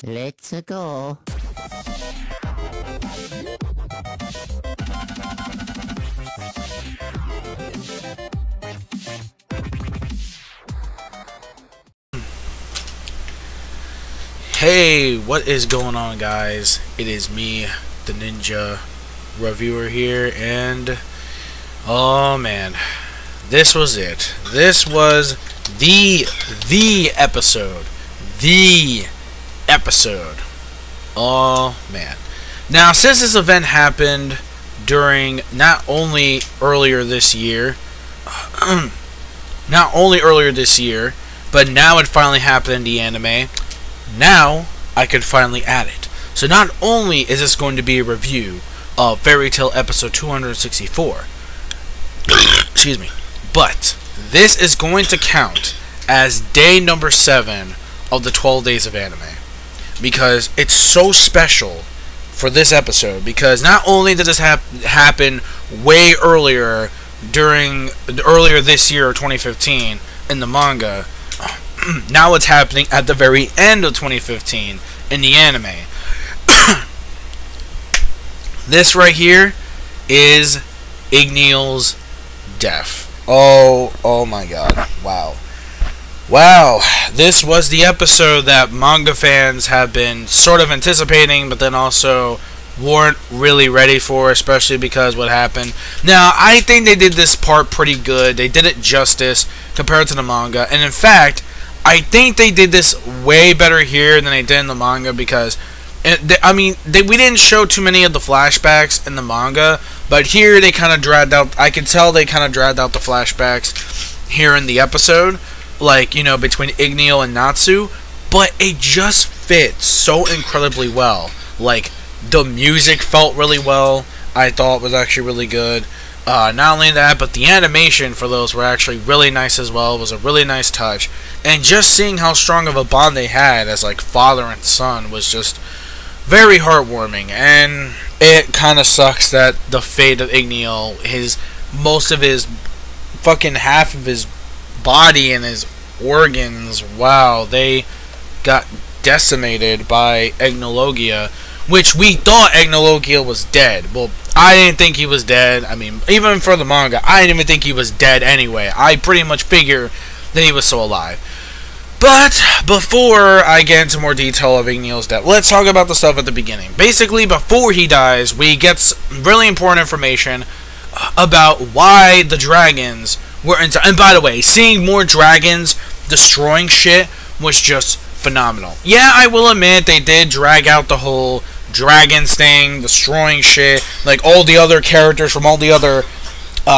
Let's go. Hey, what is going on, guys? It is me, the Ninja Reviewer here, and oh man, this was it. This was the episode. The episode. Oh man. Now, since this event happened during not only earlier this year, but now it finally happened in the anime. Now I could finally add it. So not only is this going to be a review of Fairy Tail episode 264, excuse me, but this is going to count as day number 7 of the 12 days of anime, because it's so special for this episode, because not only did this happen way earlier this year, 2015, in the manga, now it's happening at the very end of 2015 in the anime. This right here is IGNEEL's death. Oh my god. Wow, this was the episode that manga fans have been sort of anticipating, but then also weren't really ready for, especially because what happened. Now, I think they did this part pretty good. They did it justice compared to the manga, and in fact, I think they did this way better here than they did in the manga, because we didn't show too many of the flashbacks in the manga, but here they kind of dragged out. I can tell they kind of dragged out the flashbacks here in the episode, like, you know, between IGNEEL and Natsu, but it just fit so incredibly well. Like, the music felt really well. I thought was actually really good. Not only that, but the animation for those were actually really nice as well. It was a really nice touch. And just seeing how strong of a bond they had as like father and son was just very heartwarming. And it kind of sucks that the fate of IGNEEL, most of his fucking half of his body and his organs, wow, they got decimated by ACONOLOGIA, which we thought ACONOLOGIA was dead. Well, I didn't think he was dead. I mean, even for the manga, I didn't even think he was dead anyway. I pretty much figured that he was still alive. But before I get into more detail of IGNEEL's death, let's talk about the stuff at the beginning. Basically, before he dies, we get really important information about why the dragons were into. And by the way, seeing more dragons destroying shit was just phenomenal. Yeah, I will admit they did drag out the whole dragons thing, destroying shit, like all the other characters from all the other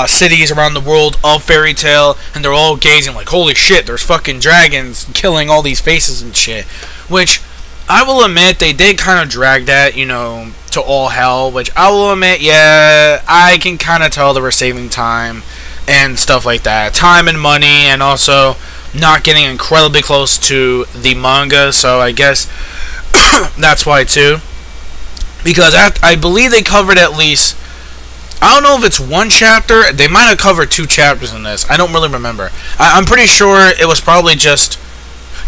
cities around the world of Fairy Tail, and they're all gazing like, holy shit, there's fucking dragons killing all these faces and shit. Which, I will admit, they did kind of drag that, you know, to all hell, which I will admit, yeah, I can kind of tell they were saving time and stuff like that. Time and money, and also not getting incredibly close to the manga, so I guess that's why too. Because I believe they covered at least, I don't know if it's one chapter, they might have covered 2 chapters in this, I don't really remember. I'm pretty sure it was probably just,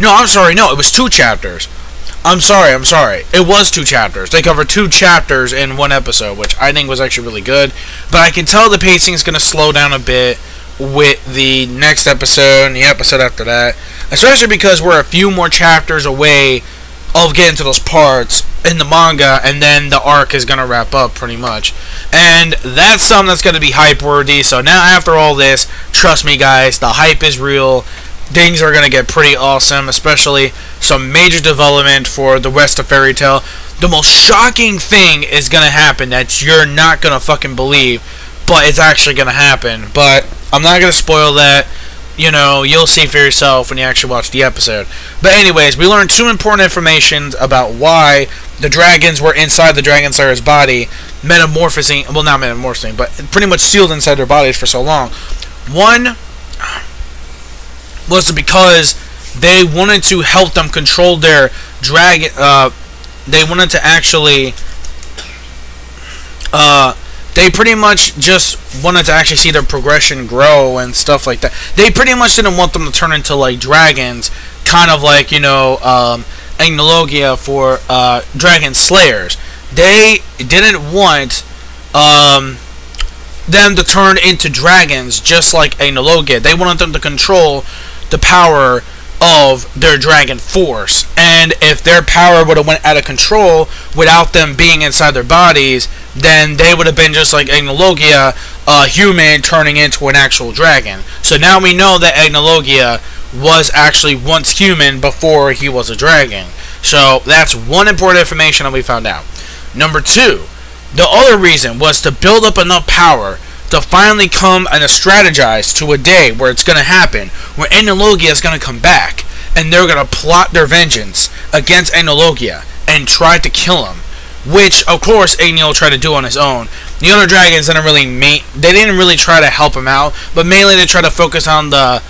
no, I'm sorry, no, it was 2 chapters. I'm sorry, it was 2 chapters. They covered 2 chapters in one episode, which I think was actually really good. But I can tell the pacing is going to slow down a bit with the next episode and the episode after that, especially because we're a few more chapters away of getting to those parts in the manga, and then the arc is going to wrap up pretty much. And that's something that's going to be hype worthy. So now, after all this, trust me guys, the hype is real. Things are going to get pretty awesome, especially some major development for the rest of Fairy Tail. The most shocking thing is going to happen that you're not going to fucking believe, but it's actually going to happen. But I'm not going to spoil that. You know, you'll see for yourself when you actually watch the episode. But anyways, we learned 2 important information about why the dragons were inside the Dragon Slayer's body, metamorphosing, well, not metamorphosing, but pretty much sealed inside their bodies for so long. One was because they wanted to help them control their dragon. They wanted to actually they pretty much just wanted to actually see their progression grow and stuff like that. They pretty much didn't want them to turn into like dragons, kind of like, you know, ACONOLOGIA for dragon slayers. They didn't want them to turn into dragons just like ACONOLOGIA. They wanted them to control the power of their dragon force, and if their power would have went out of control without them being inside their bodies, then they would have been just like ACONOLOGIA, a human turning into an actual dragon. So now we know that ACONOLOGIA was actually once human before he was a dragon. So that's one important information that we found out. Number two, the other reason was to build up enough power to finally come and strategize to a day where it's going to happen, where ACONOLOGIA is going to come back, and they're going to plot their vengeance against ACONOLOGIA and try to kill him, which of course IGNEEL tried to do on his own. The other dragons didn't really try to help him out, but mainly they try to focus on the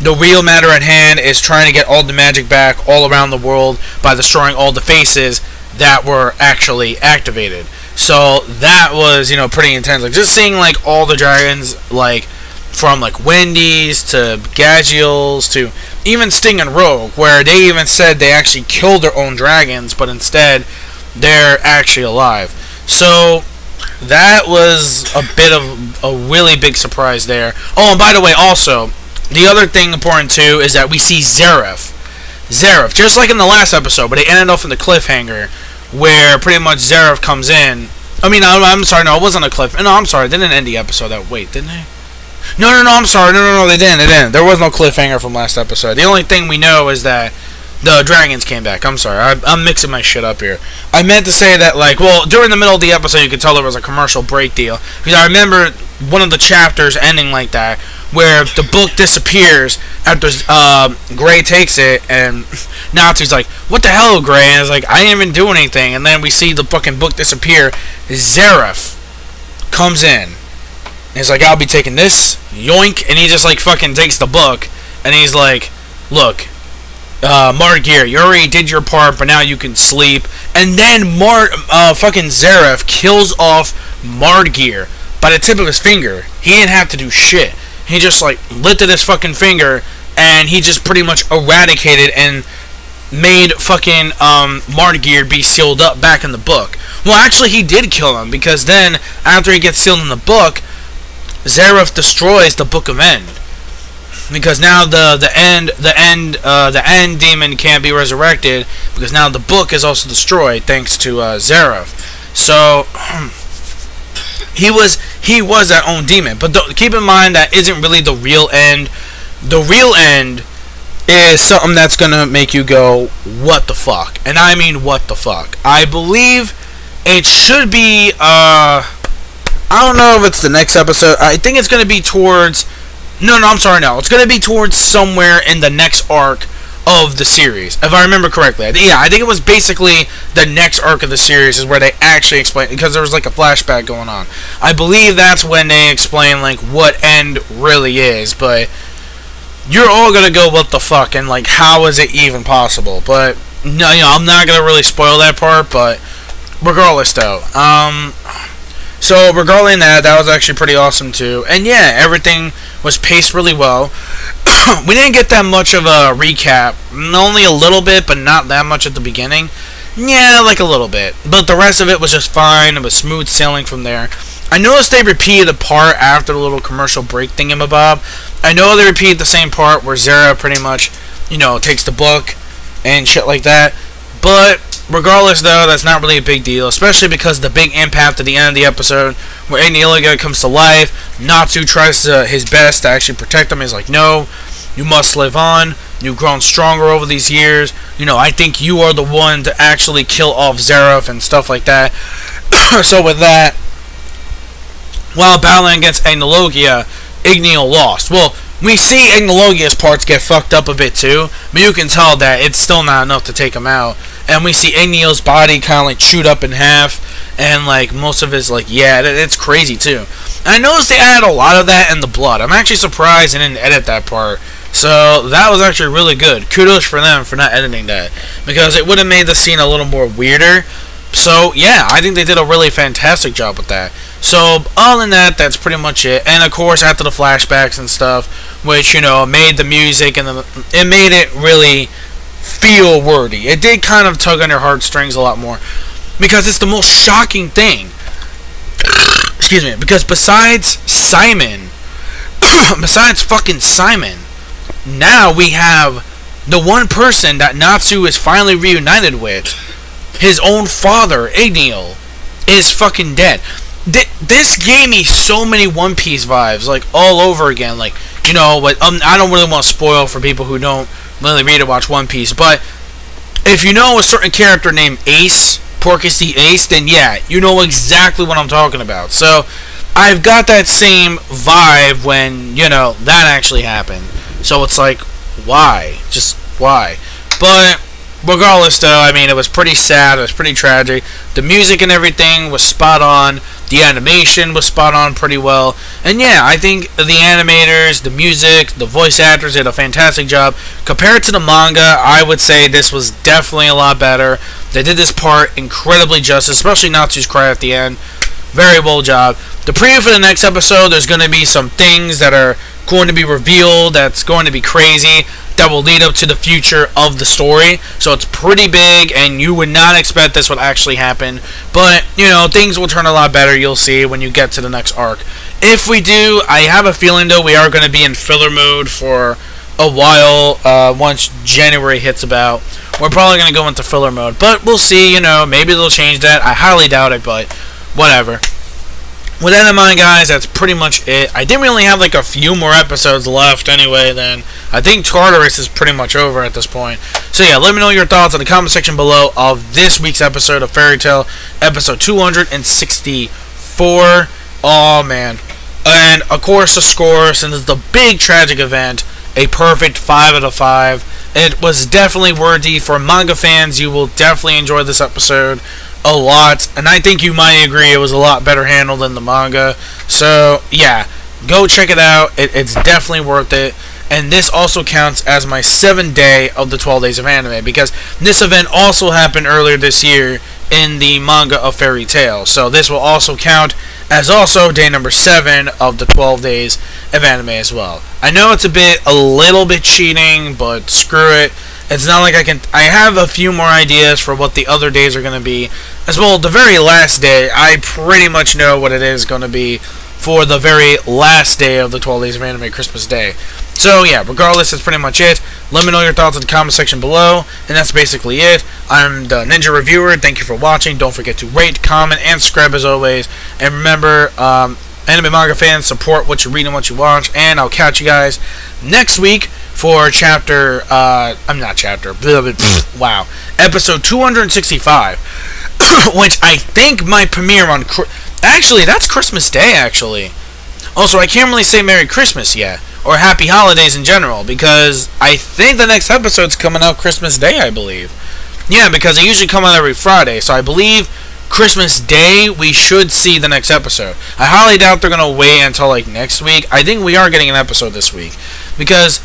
real matter at hand, is trying to get all the magic back all around the world by destroying all the faces that were actually activated. So that was, pretty intense. Like, just seeing, like, all the dragons, like, from, like, Wendy's to Gagiels to even Sting and Rogue, where they even said they actually killed their own dragons, but instead they're actually alive. So that was a bit of a really big surprise there. Oh, and by the way, also, the other thing important, too, is that we see ZEREF. ZEREF, just like in the last episode, but they ended off in the cliffhanger, where pretty much ZEREF comes in. I mean, I'm sorry, no, it wasn't a cliff. No, I'm sorry, they didn't end the episode that. Wait, didn't they? No, I'm sorry. No, they didn't. There was no cliffhanger from last episode. The only thing we know is that the dragons came back. I'm sorry, I'm mixing my shit up here. I meant to say that, like, well, during the middle of the episode, you could tell there was a commercial break deal. Because I remember one of the chapters ending like that, where the book disappears after Gray takes it, and Natsu's like, what the hell, Gray? And it's like, I didn't even do anything. And then we see the fucking book disappear. ZEREF comes in. And he's like, I'll be taking this. Yoink. And he just, like, fucking takes the book. And he's like, look, GEER, you already did your part, but now you can sleep. And then fucking ZEREF kills off GEER by the tip of his finger. He didn't have to do shit. He just, like, lifted his fucking finger, and he just pretty much eradicated and made fucking GEER be sealed up back in the book. Well, actually, he did kill him, because then, after he gets sealed in the book, ZEREF destroys the Book of End. Because now the end demon can't be resurrected, because now the book is also destroyed thanks to ZEREF. So he was that own demon. But keep in mind that isn't really the real end. The real end is something that's gonna make you go, what the fuck? And I mean, what the fuck? I believe it should be I don't know if it's the next episode. I think it's gonna be towards I'm sorry, no. It's going to be towards somewhere in the next arc of the series, if I remember correctly. Yeah, I think it was basically the next arc of the series is where they actually explain, because there was like a flashback going on. I believe that's when they explain like what end really is, but you're all going to go, what the fuck, and like, how is it even possible? But, no, I'm not going to really spoil that part, but regardless though, so regarding that was actually pretty awesome too. And yeah, everything was paced really well. We didn't get that much of a recap. Only a little bit, but not that much at the beginning. Yeah, like a little bit. But the rest of it was just fine. It was smooth sailing from there. I noticed they repeated a part after the little commercial break thingamabob. I know they repeated the same part where Zera pretty much, takes the book and shit like that. But regardless, though, that's not really a big deal, especially because the big impact at the end of the episode, where ACONOLOGIA comes to life, Natsu tries his best to actually protect him. He's like, no, you must live on. You've grown stronger over these years. I think you are the one to actually kill off ZEREF and stuff like that. So with that, while battling against ACONOLOGIA, IGNEEL lost. Well, we see ACONOLOGIA's parts get fucked up a bit too, but you can tell that it's still not enough to take him out. And we see IGNEEL's body kind of like chewed up in half, and like most of his it's crazy too. And I noticed they added a lot of that in the blood. I'm actually surprised they didn't edit that part. So that was actually really good. Kudos for them for not editing that, because it would have made the scene a little more weirder. So yeah, I think they did a really fantastic job with that. So other than that, that's pretty much it. And of course, after the flashbacks and stuff, which made the music and it made it really feel wordy. It did kind of tug on your heartstrings a lot more, because it's the most shocking thing. Excuse me. Because besides Simon, besides fucking Simon, now we have the one person that Natsu is finally reunited with. His own father, IGNEEL, is fucking dead. This gave me so many One Piece vibes, like, all over again. Like, you know, but I don't really want to spoil for people who don't really read or watch One Piece, but if you know a certain character named Ace, Porcus the Ace, then yeah, you know exactly what I'm talking about. So, I've got that same vibe when, you know, that actually happened. So it's like, why? Just why? But regardless, though, I mean, it was pretty sad. It was pretty tragic. The music and everything was spot on. The animation was spot on pretty well. And yeah, I think the animators, the music, the voice actors did a fantastic job. Compared to the manga, I would say this was definitely a lot better. They did this part incredibly justice, especially Natsu's cry at the end. Very well job. The preview for the next episode, there's going to be some things that are going to be revealed that's going to be crazy, that will lead up to the future of the story. So it's pretty big, and you would not expect this would actually happen. But, you know, things will turn a lot better, you'll see, when you get to the next arc. If we do, I have a feeling, though, we are going to be in filler mode for a while. Once January hits about, we're probably going to go into filler mode. But we'll see, you know, maybe they'll change that. I highly doubt it, but whatever. With that in mind, guys, that's pretty much it. I didn't really have like a few more episodes left anyway, then I think Tartarus is pretty much over at this point. So yeah, let me know your thoughts in the comment section below of this week's episode of Fairy Tail, episode 264. Oh man. And of course the score, since it's the big tragic event, a perfect 5 out of 5. It was definitely worthy. For manga fans, you will definitely enjoy this episode a lot, and I think you might agree it was a lot better handled than the manga. So yeah, go check it out. It's definitely worth it. And this also counts as my 7th day of the 12 days of anime, because this event also happened earlier this year in the manga of Fairy Tail. So this will also count as also day number 7 of the 12 days of anime as well. I know it's a little bit cheating, but screw it. It's not like I have a few more ideas for what the other days are going to be. As well, the very last day, I pretty much know what it is going to be for the very last day of the 12 days of anime, Christmas Day. So yeah, regardless, that's pretty much it. Let me know your thoughts in the comment section below, and that's basically it. I'm the Ninja Reviewer. Thank you for watching. Don't forget to rate, comment, and subscribe as always. And remember, anime manga fans, support what you read and what you watch, and I'll catch you guys next week for episode 265, which I think might premiere on, actually, that's Christmas Day, actually. Also, I can't really say Merry Christmas yet, or Happy Holidays in general, because I think the next episode's coming out Christmas Day, I believe. Yeah, because they usually come out every Friday, so I believe Christmas Day, we should see the next episode. I highly doubt they're going to wait until, like, next week. I think we are getting an episode this week, because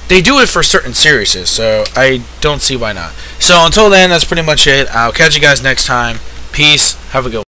they do it for certain series, so I don't see why not. So until then, that's pretty much it. I'll catch you guys next time. Peace. Have a good one.